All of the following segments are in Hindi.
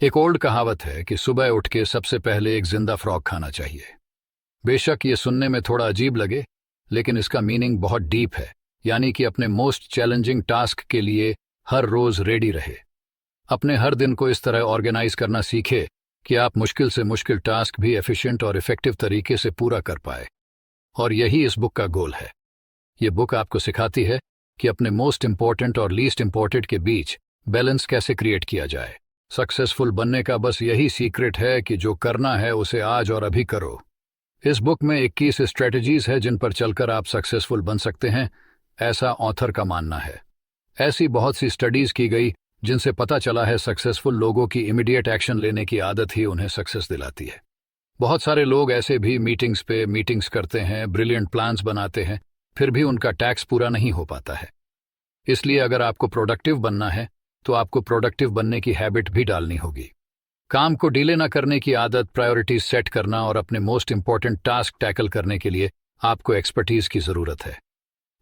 एक ओल्ड कहावत है कि सुबह उठ के सबसे पहले एक जिंदा फ्रॉग खाना चाहिए। बेशक ये सुनने में थोड़ा अजीब लगे, लेकिन इसका मीनिंग बहुत डीप है। यानी कि अपने मोस्ट चैलेंजिंग टास्क के लिए हर रोज रेडी रहे। अपने हर दिन को इस तरह ऑर्गेनाइज करना सीखे कि आप मुश्किल से मुश्किल टास्क भी एफिशिएंट और इफेक्टिव तरीके से पूरा कर पाए। और यही इस बुक का गोल है। ये बुक आपको सिखाती है कि अपने मोस्ट इंपॉर्टेंट और लीस्ट इंपॉर्टेंट के बीच बैलेंस कैसे क्रिएट किया जाए। सक्सेसफुल बनने का बस यही सीक्रेट है कि जो करना है उसे आज और अभी करो। इस बुक में 21 स्ट्रेटजीज है जिन पर चलकर आप सक्सेसफुल बन सकते हैं, ऐसा ऑथर का मानना है। ऐसी बहुत सी स्टडीज की गई जिनसे पता चला है सक्सेसफुल लोगों की इमीडिएट एक्शन लेने की आदत ही उन्हें सक्सेस दिलाती है। बहुत सारे लोग ऐसे भी मीटिंग्स पे मीटिंग्स करते हैं, ब्रिलियंट प्लान्स बनाते हैं, फिर भी उनका टैक्स पूरा नहीं हो पाता है। इसलिए अगर आपको प्रोडक्टिव बनना है तो आपको प्रोडक्टिव बनने की हैबिट भी डालनी होगी। काम को डिले न करने की आदत, प्रायोरिटीज सेट करना और अपने मोस्ट इंपॉर्टेंट टास्क टैकल करने के लिए आपको एक्सपर्टीज की जरूरत है।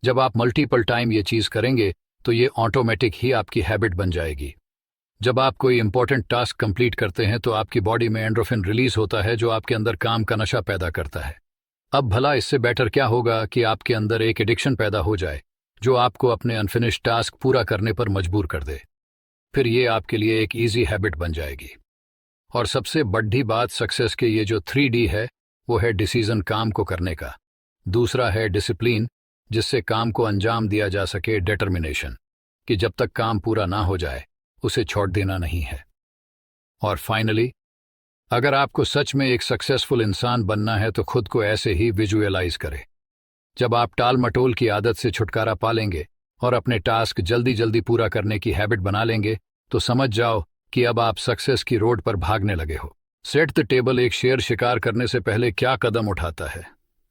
जब आप मल्टीपल टाइम ये चीज करेंगे तो ये ऑटोमेटिक ही आपकी हैबिट बन जाएगी। जब आप कोई इंपॉर्टेंट टास्क कंप्लीट करते हैं तो आपकी बॉडी में एंडोर्फिन रिलीज होता है जो आपके अंदर काम का नशा पैदा करता है। अब भला इससे बेटर क्या होगा कि आपके अंदर एक एडिक्शन पैदा हो जाए जो आपको अपने अनफिनिश्ड टास्क पूरा करने पर मजबूर कर दे। फिर ये आपके लिए एक ईजी हैबिट बन जाएगी। और सबसे बड़ी बात, सक्सेस के ये जो 3D है वो है डिसीजन, काम को करने का। दूसरा है डिसिप्लिन, जिससे काम को अंजाम दिया जा सके। डिटर्मिनेशन, कि जब तक काम पूरा ना हो जाए उसे छोड़ देना नहीं है। और फाइनली, अगर आपको सच में एक सक्सेसफुल इंसान बनना है तो खुद को ऐसे ही विजुअलाइज करें। जब आप टाल मटोल की आदत से छुटकारा पा लेंगे और अपने टास्क जल्दी जल्दी पूरा करने की हैबिट बना लेंगे तो समझ जाओ कि अब आप सक्सेस की रोड पर भागने लगे हो। सेट द टेबल एक शेर शिकार करने से पहले क्या कदम उठाता है?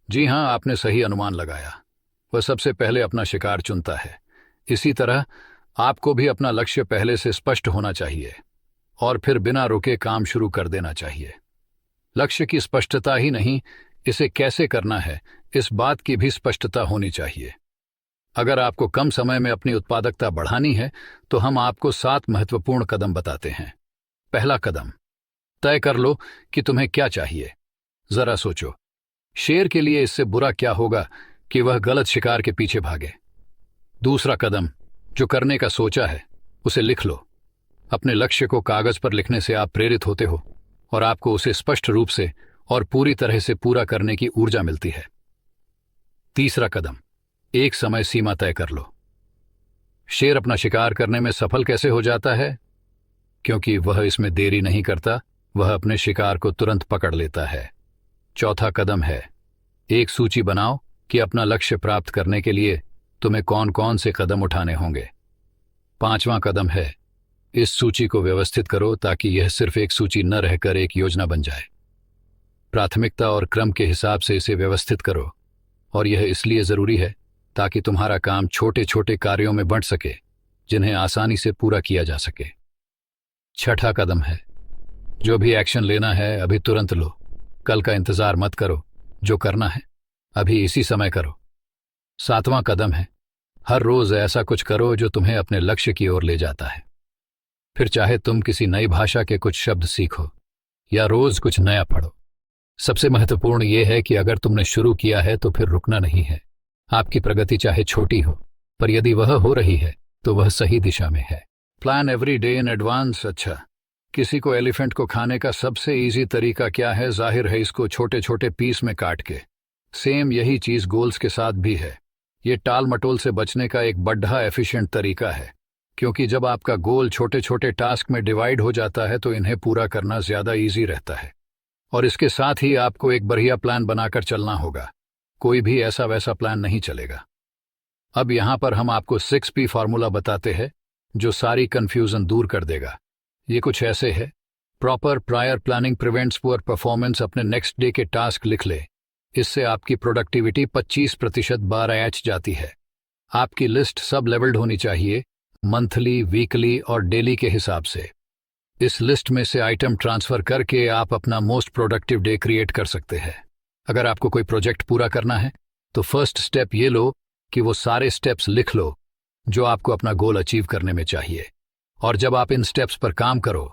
जी हां, आपने सही अनुमान लगाया। वह सबसे पहले अपना शिकार चुनता है। इसी तरह आपको भी अपना लक्ष्य पहले से स्पष्ट होना चाहिए और फिर बिना रुके काम शुरू कर देना चाहिए। लक्ष्य की स्पष्टता ही नहीं, इसे कैसे करना है इस बात की भी स्पष्टता होनी चाहिए। अगर आपको कम समय में अपनी उत्पादकता बढ़ानी है तो हम आपको 7 महत्वपूर्ण कदम बताते हैं। पहला कदम, तय कर लो कि तुम्हें क्या चाहिए। जरा सोचो, शेर के लिए इससे बुरा क्या होगा कि वह गलत शिकार के पीछे भागे। दूसरा कदम, जो करने का सोचा है उसे लिख लो। अपने लक्ष्य को कागज पर लिखने से आप प्रेरित होते हो और आपको उसे स्पष्ट रूप से और पूरी तरह से पूरा करने की ऊर्जा मिलती है। तीसरा कदम, एक समय सीमा तय कर लो। शेर अपना शिकार करने में सफल कैसे हो जाता है? क्योंकि वह इसमें देरी नहीं करता, वह अपने शिकार को तुरंत पकड़ लेता है। चौथा कदम है, एक सूची बनाओ कि अपना लक्ष्य प्राप्त करने के लिए तुम्हें कौन कौन से कदम उठाने होंगे। पांचवां कदम है, इस सूची को व्यवस्थित करो ताकि यह सिर्फ एक सूची न रहकर एक योजना बन जाए। प्राथमिकता और क्रम के हिसाब से इसे व्यवस्थित करो, और यह इसलिए जरूरी है ताकि तुम्हारा काम छोटे छोटे कार्यों में बंट सके जिन्हें आसानी से पूरा किया जा सके। छठा कदम है, जो भी एक्शन लेना है अभी तुरंत लो। कल का इंतजार मत करो, जो करना है अभी इसी समय करो। सातवां कदम है, हर रोज ऐसा कुछ करो जो तुम्हें अपने लक्ष्य की ओर ले जाता है। फिर चाहे तुम किसी नई भाषा के कुछ शब्द सीखो या रोज कुछ नया पढ़ो। सबसे महत्वपूर्ण यह है कि अगर तुमने शुरू किया है तो फिर रुकना नहीं है। आपकी प्रगति चाहे छोटी हो, पर यदि वह हो रही है तो वह सही दिशा में है। Plan every day in advance. अच्छा, किसी को एलिफेंट को खाने का सबसे इजी तरीका क्या है? जाहिर है इसको छोटे छोटे पीस में काट के। सेम यही चीज गोल्स के साथ भी है। ये टाल मटोल से बचने का एक बड़ा एफिशिएंट तरीका है, क्योंकि जब आपका गोल छोटे छोटे टास्क में डिवाइड हो जाता है तो इन्हें पूरा करना ज्यादा इजी रहता है। और इसके साथ ही आपको एक बढ़िया प्लान बनाकर चलना होगा। कोई भी ऐसा वैसा प्लान नहीं चलेगा। अब यहां पर हम आपको 6P फार्मूला बताते हैं जो सारी कंफ्यूजन दूर कर देगा। ये कुछ ऐसे है, proper prior planning prevents poor performance. अपने नेक्स्ट डे के टास्क लिख ले, इससे आपकी प्रोडक्टिविटी 25% बढ़ जाती है। आपकी लिस्ट सब लेवल्ड होनी चाहिए, मंथली, वीकली और डेली के हिसाब से। इस लिस्ट में से आइटम ट्रांसफर करके आप अपना मोस्ट प्रोडक्टिव डे क्रिएट कर सकते हैं। अगर आपको कोई प्रोजेक्ट पूरा करना है तो फर्स्ट स्टेप ये लो कि वो सारे स्टेप्स लिख लो जो आपको अपना गोल अचीव करने में चाहिए। और जब आप इन स्टेप्स पर काम करो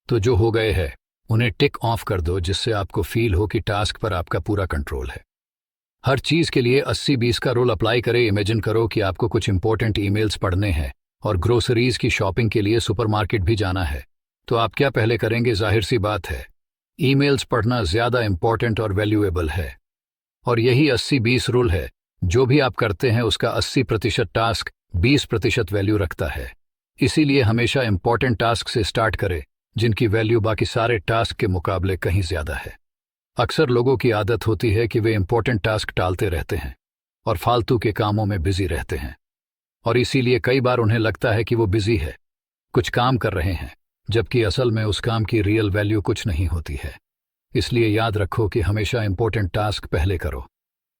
तो जो हो गए हैं उन्हें टिक ऑफ कर दो, जिससे आपको फील हो कि टास्क पर आपका पूरा कंट्रोल है। हर चीज के लिए 80-20 का रूल अप्लाई करें। इमेजिन करो कि आपको कुछ इंपॉर्टेंट ईमेल्स पढ़ने हैं और ग्रोसरीज की शॉपिंग के लिए सुपरमार्केट भी जाना है, तो आप क्या पहले करेंगे? जाहिर सी बात है, ईमेल्स पढ़ना ज्यादा इंपॉर्टेंट और वैल्यूएबल है। और यही 80-20 रूल है। जो भी आप करते हैं उसका 80% टास्क, 20% वैल्यू रखता है। इसीलिए हमेशा इंपॉर्टेंट टास्क से स्टार्ट करें, जिनकी वैल्यू बाकी सारे टास्क के मुकाबले कहीं ज्यादा है। अक्सर लोगों की आदत होती है कि वे इंपॉर्टेंट टास्क टालते रहते हैं और फालतू के कामों में बिजी रहते हैं, और इसीलिए कई बार उन्हें लगता है कि वो बिजी है, कुछ काम कर रहे हैं, जबकि असल में उस काम की रियल वैल्यू कुछ नहीं होती है। इसलिए याद रखो कि हमेशा इंपॉर्टेंट टास्क पहले करो।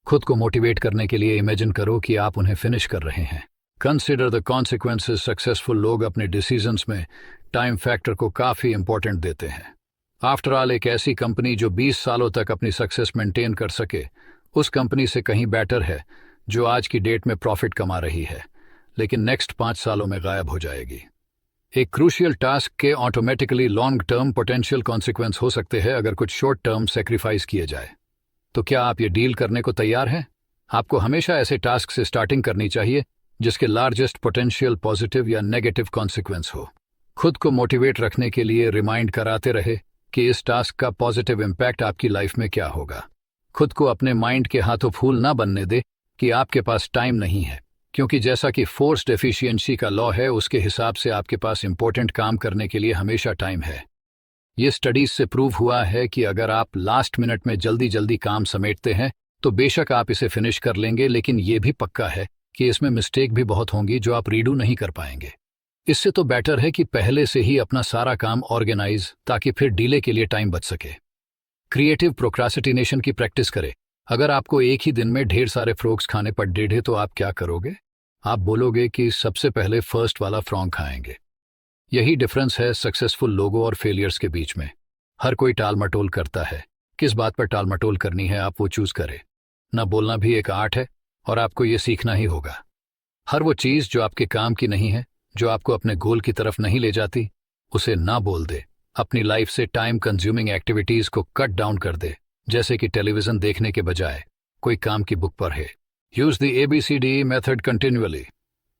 खुद को मोटिवेट करने के लिए इमेजिन करो कि आप उन्हें फिनिश कर रहे हैं। Consider the consequences. सक्सेसफुल लोग अपने डिसीजंस में टाइम फैक्टर को काफी इंपॉर्टेंट देते हैं। आफ्टर ऑल, एक ऐसी कंपनी जो 20 सालों तक अपनी सक्सेस मेंटेन कर सके, उस कंपनी से कहीं बेटर है जो आज की डेट में प्रॉफिट कमा रही है लेकिन नेक्स्ट 5 सालों में गायब हो जाएगी। एक क्रूशियल टास्क के automatically long term potential consequence हो सकते हैं अगर कुछ शॉर्ट टर्म सेक्रीफाइस किए जाए। तो क्या आप ये डील करने को तैयार हैं? आपको हमेशा ऐसे टास्क से स्टार्टिंग करनी चाहिए जिसके लार्जेस्ट पोटेंशियल पॉजिटिव या नेगेटिव कॉन्सिक्वेंस हो। खुद को मोटिवेट रखने के लिए रिमाइंड कराते रहे कि इस टास्क का पॉजिटिव इम्पैक्ट आपकी लाइफ में क्या होगा। खुद को अपने माइंड के हाथों फूल ना बनने दे कि आपके पास टाइम नहीं है, क्योंकि जैसा कि फोर्स्ड एफिशिएंसी का लॉ है, उसके हिसाब से आपके पास इंपॉर्टेंट काम करने के लिए हमेशा टाइम है। ये स्टडीज से प्रूव हुआ है कि अगर आप लास्ट मिनट में जल्दी जल्दी काम समेटते हैं तो बेशक आप इसे फिनिश कर लेंगे, लेकिन ये भी पक्का है कि इसमें मिस्टेक भी बहुत होंगी जो आप रीडू नहीं कर पाएंगे। इससे तो बेटर है कि पहले से ही अपना सारा काम ऑर्गेनाइज, ताकि फिर डीले के लिए टाइम बच सके। क्रिएटिव प्रोक्रास्टिनेशन की प्रैक्टिस करें। अगर आपको एक ही दिन में ढेर सारे फ्रॉग्स खाने पड़ डेढ़े तो आप क्या करोगे? आप बोलोगे कि सबसे पहले फर्स्ट वाला फ्रॉग खाएंगे। यही डिफरेंस है सक्सेसफुल लोगों और फेलियर्स के बीच में। हर कोई टाल मटोल करता है। किस बात पर टाल मटोल करनी है आप वो चूज करें। ना बोलना भी एक आर्ट है और आपको ये सीखना ही होगा। हर वो चीज जो आपके काम की नहीं है, जो आपको अपने गोल की तरफ नहीं ले जाती, उसे ना बोल दे। अपनी लाइफ से टाइम कंज्यूमिंग एक्टिविटीज को कट डाउन कर दे, जैसे कि टेलीविजन देखने के बजाय कोई काम की बुक पर है। Use the ABCD method continually.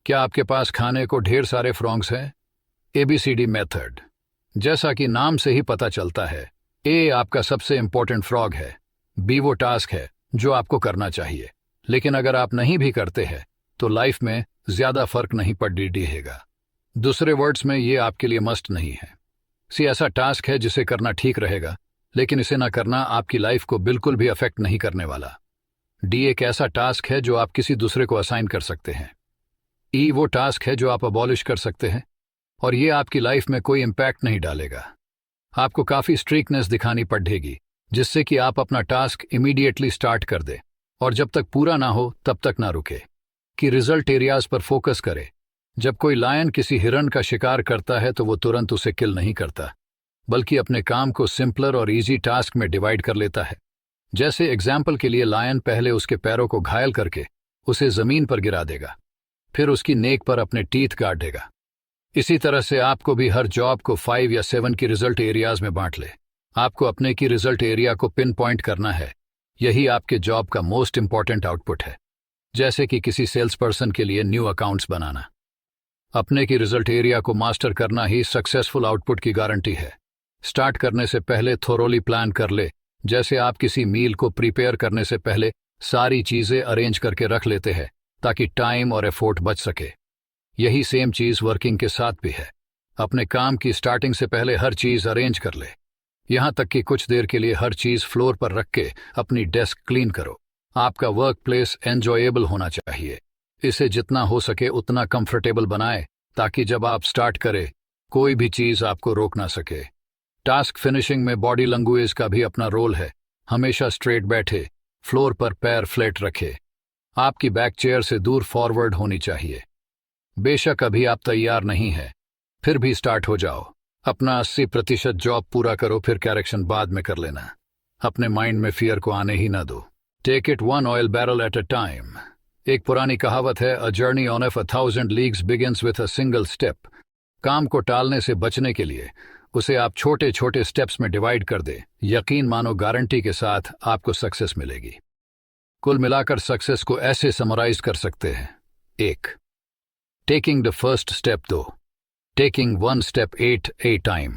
क्या आपके पास खाने को ढेर सारे फ्रॉग्स हैं? ABCD मेथड, जैसा कि नाम से ही पता चलता है, A आपका सबसे इंपॉर्टेंट फ्रॉग है, B वो टास्क है जो आपको करना चाहिए, लेकिन अगर आप नहीं भी करते हैं तो लाइफ में ज्यादा फर्क नहीं पड़ रहेगा। दूसरे वर्ड्स में, ये आपके लिए मस्ट नहीं है। ऐसा टास्क है जिसे करना ठीक रहेगा, लेकिन इसे ना करना आपकी लाइफ को बिल्कुल भी अफेक्ट नहीं करने वाला। D एक ऐसा टास्क है जो आप किसी दूसरे को असाइन कर सकते हैं। E वो टास्क है जो आप अबॉलिश कर सकते हैं और ये आपकी लाइफ में कोई इम्पैक्ट नहीं डालेगा। आपको काफी स्ट्रिक्टनेस दिखानी पड़ेगी जिससे कि आप अपना टास्क इमीडिएटली स्टार्ट कर दे और जब तक पूरा ना हो तब तक ना रुके। कि रिजल्ट एरियाज पर फोकस करे। जब कोई लायन किसी हिरन का शिकार करता है तो वो तुरंत उसे किल नहीं करता, बल्कि अपने काम को सिंपलर और इजी टास्क में डिवाइड कर लेता है। जैसे एग्जाम्पल के लिए, लायन पहले उसके पैरों को घायल करके उसे जमीन पर गिरा देगा, फिर उसकी नेक पर अपने टीथ गाड़ देगा। इसी तरह से आपको भी हर जॉब को 5 या 7 की रिजल्ट एरियाज में बांट ले। आपको अपने की रिजल्ट एरिया को पिन पॉइंट करना है। यही आपके जॉब का मोस्ट इंपॉर्टेंट आउटपुट है। जैसे कि किसी सेल्स पर्सन के लिए न्यू अकाउंट्स बनाना। अपने की रिजल्ट एरिया को मास्टर करना ही सक्सेसफुल आउटपुट की गारंटी है। स्टार्ट करने से पहले थोरोली प्लान कर ले, जैसे आप किसी मील को प्रिपेयर करने से पहले सारी चीजें अरेंज करके रख लेते हैं ताकि टाइम और एफोर्ट बच सके। यही सेम चीज वर्किंग के साथ भी है। अपने काम की स्टार्टिंग से पहले हर चीज अरेंज कर ले, यहां तक कि कुछ देर के लिए हर चीज फ्लोर पर रख के अपनी डेस्क क्लीन करो। आपका वर्क प्लेस एंजॉयबल होना चाहिए। इसे जितना हो सके उतना कंफर्टेबल बनाएं ताकि जब आप स्टार्ट करें कोई भी चीज आपको रोक ना सके। टास्क फिनिशिंग में बॉडी लैंग्वेज का भी अपना रोल है। हमेशा स्ट्रेट बैठे, फ्लोर पर पैर फ्लैट रखे, आपकी बैक चेयर से दूर फॉरवर्ड होनी चाहिए। बेशक अभी आप तैयार नहीं है, फिर भी स्टार्ट हो जाओ। अपना 80% जॉब पूरा करो, फिर करेक्शन बाद में कर लेना। अपने माइंड में फियर को आने ही ना दो। Take it 1 oil barrel at a time. एक पुरानी कहावत है, a journey on 1000 leagues begins with a single step. काम को टालने से बचने के लिए उसे आप छोटे छोटे स्टेप्स में डिवाइड कर दे, यकीन मानो गारंटी के साथ आपको सक्सेस मिलेगी। कुल मिलाकर सक्सेस को ऐसे समराइज कर सकते हैं। 1. Taking the first step. 2. Taking one step at A time.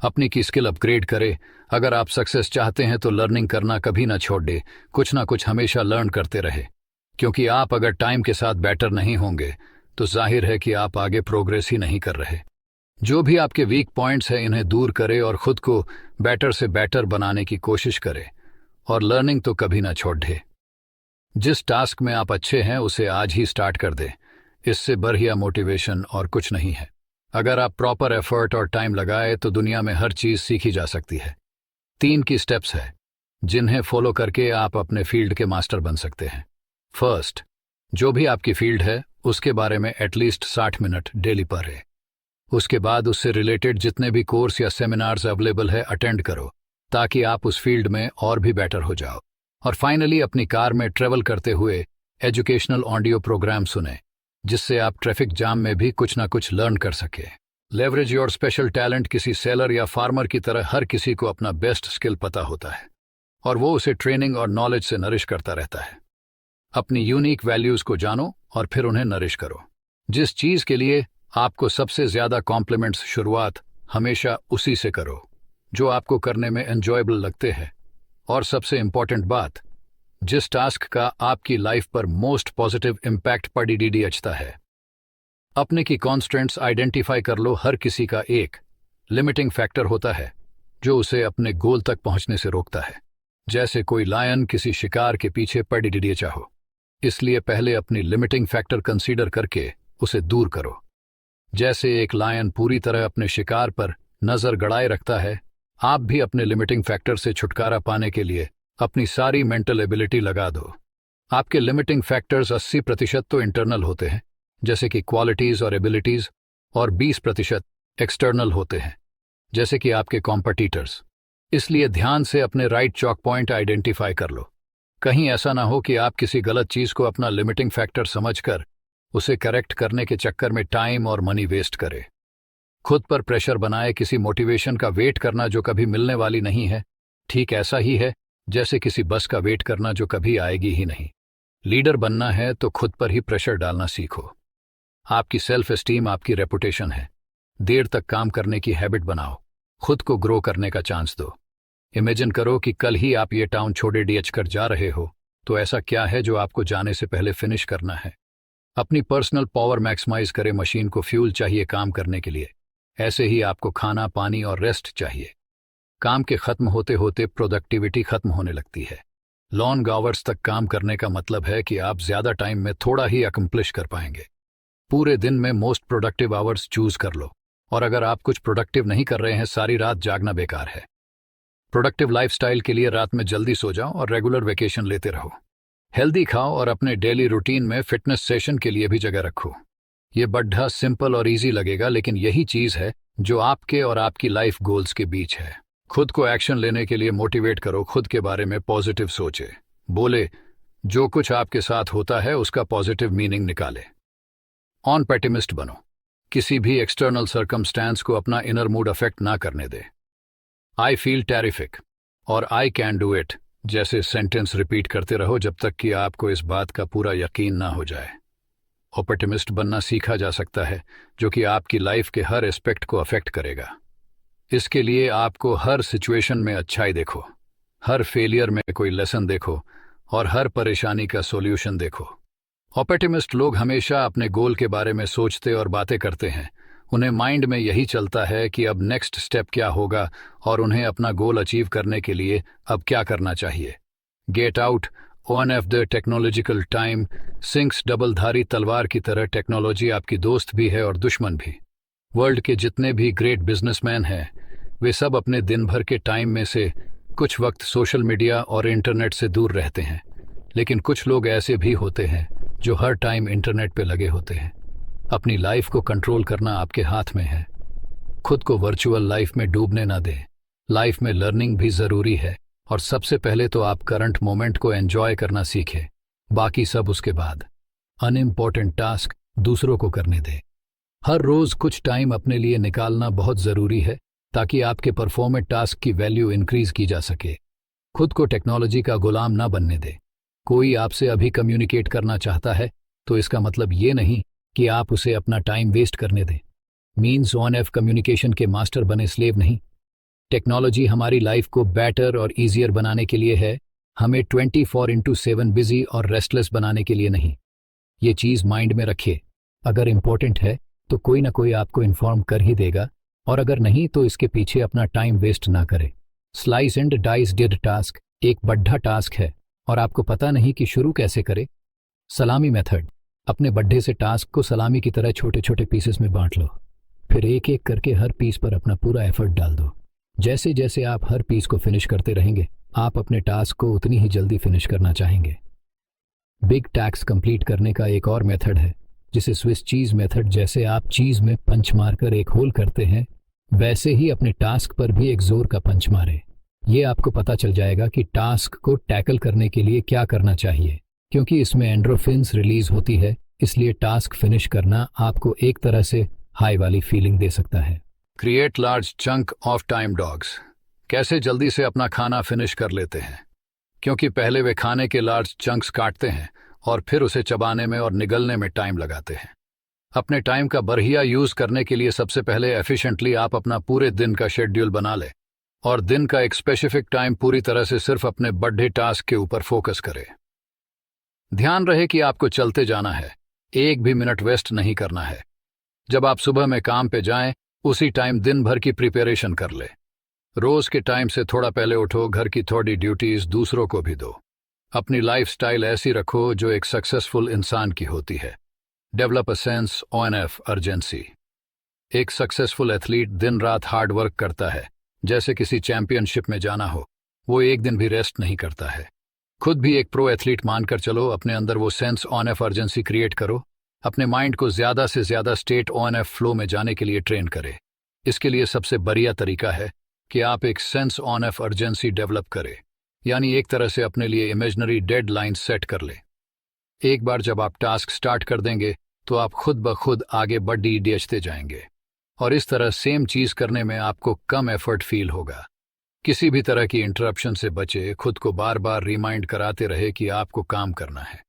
अपनी की स्किल अपग्रेड करे। अगर आप सक्सेस चाहते हैं तो लर्निंग करना कभी ना छोड़ दे, कुछ ना कुछ हमेशा लर्न करते रहे, क्योंकि आप अगर टाइम के साथ बेटर नहीं होंगे तो जाहिर है कि आप आगे प्रोग्रेस ही नहीं कर रहे। जो भी आपके वीक पॉइंट्स हैं इन्हें दूर करे और खुद को बेटर से बेटर बनाने की कोशिश करे, और लर्निंग तो कभी ना छोड़ दे। जिस टास्क में आप अच्छे हैं उसे आज ही स्टार्ट कर दें, इससे बढ़िया मोटिवेशन और कुछ नहीं है। अगर आप प्रॉपर एफर्ट और टाइम लगाए तो दुनिया में हर चीज सीखी जा सकती है। 3 की स्टेप्स है जिन्हें फॉलो करके आप अपने फील्ड के मास्टर बन सकते हैं। फर्स्ट, जो भी आपकी फील्ड है उसके बारे में एटलीस्ट 60 मिनट डेली पढ़ें। उसके बाद उससे रिलेटेड जितने भी कोर्स या सेमिनार्स अवेलेबल है अटेंड करो, ताकि आप उस फील्ड में और भी बेटर हो जाओ। और फाइनली, अपनी कार में ट्रेवल करते हुए एजुकेशनल ऑडियो प्रोग्राम सुने, जिससे आप ट्रैफिक जाम में भी कुछ ना कुछ लर्न कर सके। Leverage your special talent. किसी सेलर या फार्मर की तरह हर किसी को अपना बेस्ट स्किल पता होता है और वो उसे ट्रेनिंग और नॉलेज से नरिश करता रहता है। अपनी यूनिक वैल्यूज को जानो और फिर उन्हें नरिश करो। जिस चीज के लिए आपको सबसे ज्यादा कॉम्प्लीमेंट्स, शुरुआत हमेशा उसी से करो जो आपको करने में एंजॉयबल लगते हैं। और सबसे इंपॉर्टेंट बात, जिस टास्क का आपकी लाइफ पर मोस्ट पॉजिटिव इम्पैक्ट पड़ता है। अपने की कॉन्स्ट्रेंट्स आइडेंटिफाई कर लो। हर किसी का एक लिमिटिंग फैक्टर होता है जो उसे अपने गोल तक पहुंचने से रोकता है। जैसे कोई लायन किसी शिकार के पीछे पड़ी चाहो, इसलिए पहले अपनी लिमिटिंग फैक्टर कंसीडर करके उसे दूर करो। जैसे एक लायन पूरी तरह अपने शिकार पर नजर गड़ाए रखता है, आप भी अपने लिमिटिंग फैक्टर से छुटकारा पाने के लिए अपनी सारी मेंटल एबिलिटी लगा दो। आपके लिमिटिंग फैक्टर्स 80% तो इंटरनल होते हैं, जैसे कि क्वालिटीज और एबिलिटीज, और 20% एक्सटर्नल होते हैं, जैसे कि आपके कॉम्पिटिटर्स। इसलिए ध्यान से अपने राइट चॉक पॉइंट आइडेंटिफाई कर लो। कहीं ऐसा ना हो कि आप किसी गलत चीज को अपना लिमिटिंग फैक्टर समझकर उसे करेक्ट करने के चक्कर में टाइम और मनी वेस्ट करे। खुद पर प्रेशर बनाए किसी मोटिवेशन का वेट करना जो कभी मिलने वाली नहीं है, ठीक ऐसा ही है जैसे किसी बस का वेट करना जो कभी आएगी ही नहीं। लीडर बनना है तो खुद पर ही प्रेशर डालना सीखो। आपकी सेल्फ एस्टीम आपकी रेपुटेशन है। देर तक काम करने की हैबिट बनाओ, खुद को ग्रो करने का चांस दो। इमेजिन करो कि कल ही आप ये टाउन छोड़े डीएच कर जा रहे हो, तो ऐसा क्या है जो आपको जाने से पहले फिनिश करना है। अपनी पर्सनल पावर मैक्सिमाइज करें। मशीन को फ्यूल चाहिए काम करने के लिए, ऐसे ही आपको खाना, पानी और रेस्ट चाहिए। काम के खत्म होते होते प्रोडक्टिविटी खत्म होने लगती है। लॉन्ग आवर्स तक काम करने का मतलब है कि आप ज्यादा टाइम में थोड़ा ही अकम्प्लिश कर पाएंगे। पूरे दिन में मोस्ट प्रोडक्टिव आवर्स चूज कर लो, और अगर आप कुछ प्रोडक्टिव नहीं कर रहे हैं, सारी रात जागना बेकार है। प्रोडक्टिव लाइफस्टाइल के लिए रात में जल्दी सो जाओ और रेगुलर वेकेशन लेते रहो। हेल्दी खाओ और अपने डेली रूटीन में फिटनेस सेशन के लिए भी जगह रखो। ये बढ़ा सिंपल और इजी लगेगा, लेकिन यही चीज है जो आपके और आपकी लाइफ गोल्स के बीच है। खुद को एक्शन लेने के लिए मोटिवेट करो। खुद के बारे में पॉजिटिव सोचे, बोले, जो कुछ आपके साथ होता है उसका पॉजिटिव मीनिंग निकाले। ऑन पेटिमिस्ट बनो। किसी भी एक्सटर्नल सर्कमस्टेंस को अपना इनर मूड अफेक्ट ना करने दे। आई फील टेरिफिक और आई कैन डू इट जैसे सेंटेंस रिपीट करते रहो जब तक कि आपको इस बात का पूरा यकीन ना हो जाए। ऑप्टिमिस्ट बनना सीखा जा सकता है, जो कि आपकी लाइफ के हर एस्पेक्ट को अफेक्ट करेगा। इसके लिए आपको हर सिचुएशन में अच्छाई देखो, हर फेलियर में कोई लेसन देखो और हर परेशानी का सॉल्यूशन देखो। ऑप्टिमिस्ट लोग हमेशा अपने गोल के बारे में सोचते और बातें करते हैं। उन्हें माइंड में यही चलता है कि अब नेक्स्ट स्टेप क्या होगा और उन्हें अपना गोल अचीव करने के लिए अब क्या करना चाहिए। Get out one of the technological time sinks. डबलधारी तलवार की तरह टेक्नोलॉजी आपकी दोस्त भी है और दुश्मन भी। वर्ल्ड के जितने भी ग्रेट बिजनेसमैन हैं, वे सब अपने दिन भर के टाइम में से कुछ वक्त सोशल मीडिया और इंटरनेट से दूर रहते हैं, लेकिन कुछ लोग ऐसे भी होते हैं जो हर टाइम इंटरनेट पे लगे होते हैं। अपनी लाइफ को कंट्रोल करना आपके हाथ में है। खुद को वर्चुअल लाइफ में डूबने ना दें। लाइफ में लर्निंग भी जरूरी है, और सबसे पहले तो आप करंट मोमेंट को एंजॉय करना सीखें, बाकी सब उसके बाद। अनइम्पॉर्टेंट टास्क दूसरों को करने दें। हर रोज कुछ टाइम अपने लिए निकालना बहुत जरूरी है, ताकि आपके परफॉर्मेंट टास्क की वैल्यू इंक्रीज की जा सके। खुद को टेक्नोलॉजी का गुलाम ना बनने दे। कोई आपसे अभी कम्युनिकेट करना चाहता है तो इसका मतलब ये नहीं कि आप उसे अपना टाइम वेस्ट करने दें। मीन्स ऑन एफ कम्युनिकेशन के मास्टर बने, स्लेव नहीं। टेक्नोलॉजी हमारी लाइफ को बेटर और ईजियर बनाने के लिए है, हमें 24/7 बिजी और रेस्टलेस बनाने के लिए नहीं। ये चीज़ माइंड में रखिए। अगर इम्पोर्टेंट है तो कोई ना कोई आपको इन्फॉर्म कर ही देगा, और अगर नहीं तो इसके पीछे अपना टाइम वेस्ट ना करें। Slice and dice did task एक बड़ा टास्क है और आपको पता नहीं कि शुरू कैसे करें। सलामी मेथड। अपने बड्ढे से टास्क को सलामी की तरह छोटे छोटे पीसेस में बांट लो, फिर एक एक करके हर पीस पर अपना पूरा एफर्ट डाल दो। जैसे जैसे आप हर पीस को फिनिश करते रहेंगे, आप अपने टास्क को उतनी ही जल्दी फिनिश करना चाहेंगे। बिग टैक्स कंप्लीट करने का एक और मेथड है जिसे स्विस चीज मेथड। जैसे आप चीज में पंच मारकर एक होल करते हैं, वैसे ही अपने टास्क पर भी एक जोर का पंच मारे। ये आपको पता चल जाएगा कि टास्क को टैकल करने के लिए क्या करना चाहिए, क्योंकि इसमें एंड्रोफिन्स रिलीज होती है। इसलिए टास्क फिनिश करना आपको एक तरह से हाई वाली फीलिंग दे सकता है। Create large chunk of time dogs. कैसे जल्दी से अपना खाना फिनिश कर लेते हैं, क्योंकि पहले वे खाने के लार्ज चंक्स काटते हैं और फिर उसे चबाने में और निगलने में टाइम लगाते हैं। अपने टाइम का बढ़िया यूज करने के लिए सबसे पहले एफिशिएंटली आप अपना पूरे दिन का शेड्यूल बना ले और दिन का एक स्पेसिफिक टाइम पूरी तरह से सिर्फ अपने बड़े टास्क के ऊपर फोकस करें। ध्यान रहे कि आपको चलते जाना है, एक भी मिनट वेस्ट नहीं करना है। जब आप सुबह में काम पे जाएं, उसी टाइम दिन भर की प्रिपरेशन कर ले। रोज के टाइम से थोड़ा पहले उठो, घर की थोड़ी ड्यूटीज दूसरों को भी दो। अपनी लाइफस्टाइल ऐसी रखो जो एक सक्सेसफुल इंसान की होती है। Develop a sense of urgency. एक सक्सेसफुल एथलीट दिन रात हार्ड वर्क करता है, जैसे किसी चैंपियनशिप में जाना हो। वो एक दिन भी रेस्ट नहीं करता है। खुद भी एक प्रो एथलीट मानकर चलो। अपने अंदर वो सेंस ऑफ अर्जेंसी क्रिएट करो। अपने माइंड को ज्यादा से ज्यादा स्टेट ऑफ फ्लो में जाने के लिए ट्रेन करें। इसके लिए सबसे बढ़िया तरीका है कि आप एक सेंस ऑफ अर्जेंसी डेवलप करें, यानी एक तरह से अपने लिए इमेजिनरी डेडलाइन सेट कर ले। एक बार जब आप टास्क स्टार्ट कर देंगे तो आप खुद ब खुद आगे बढ़ते जाएंगे, और इस तरह सेम चीज करने में आपको कम एफर्ट फील होगा। किसी भी तरह की इंटरप्शन से बचे, खुद को बार बार रिमाइंड कराते रहे कि आपको काम करना है।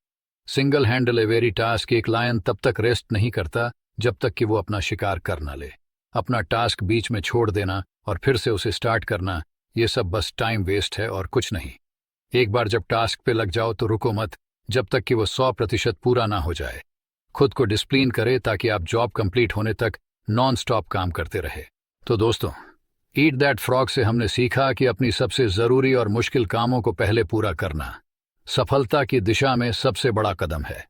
Single handle Avery task. एक लायन तब तक रेस्ट नहीं करता जब तक कि वो अपना शिकार कर ना ले। अपना टास्क बीच में छोड़ देना और फिर से उसे स्टार्ट करना, ये सब बस टाइम वेस्ट है और कुछ नहीं। एक बार जब टास्क पे लग जाओ तो रुको मत जब तक कि वो 100% पूरा ना हो जाए। खुद को डिसिप्लिन करे ताकि आप जॉब कंप्लीट होने तक नॉन स्टॉप काम करते रहे। तो दोस्तों, ईट दैट फ्रॉग से हमने सीखा कि अपनी सबसे जरूरी और मुश्किल कामों को पहले पूरा करना सफलता की दिशा में सबसे बड़ा कदम है।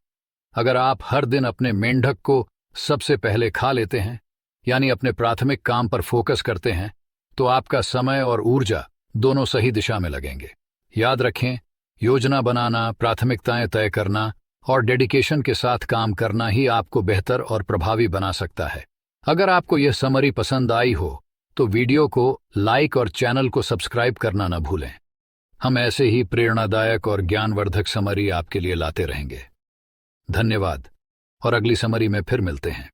अगर आप हर दिन अपने मेंढक को सबसे पहले खा लेते हैं, यानी अपने प्राथमिक काम पर फोकस करते हैं, तो आपका समय और ऊर्जा दोनों सही दिशा में लगेंगे। याद रखें, योजना बनाना, प्राथमिकताएं तय करना और डेडिकेशन के साथ काम करना ही आपको बेहतर और प्रभावी बना सकता है। अगर आपको यह समरी पसंद आई हो तो वीडियो को लाइक और चैनल को सब्सक्राइब करना न भूलें। हम ऐसे ही प्रेरणादायक और ज्ञानवर्धक समरी आपके लिए लाते रहेंगे। धन्यवाद, और अगली समरी में फिर मिलते हैं।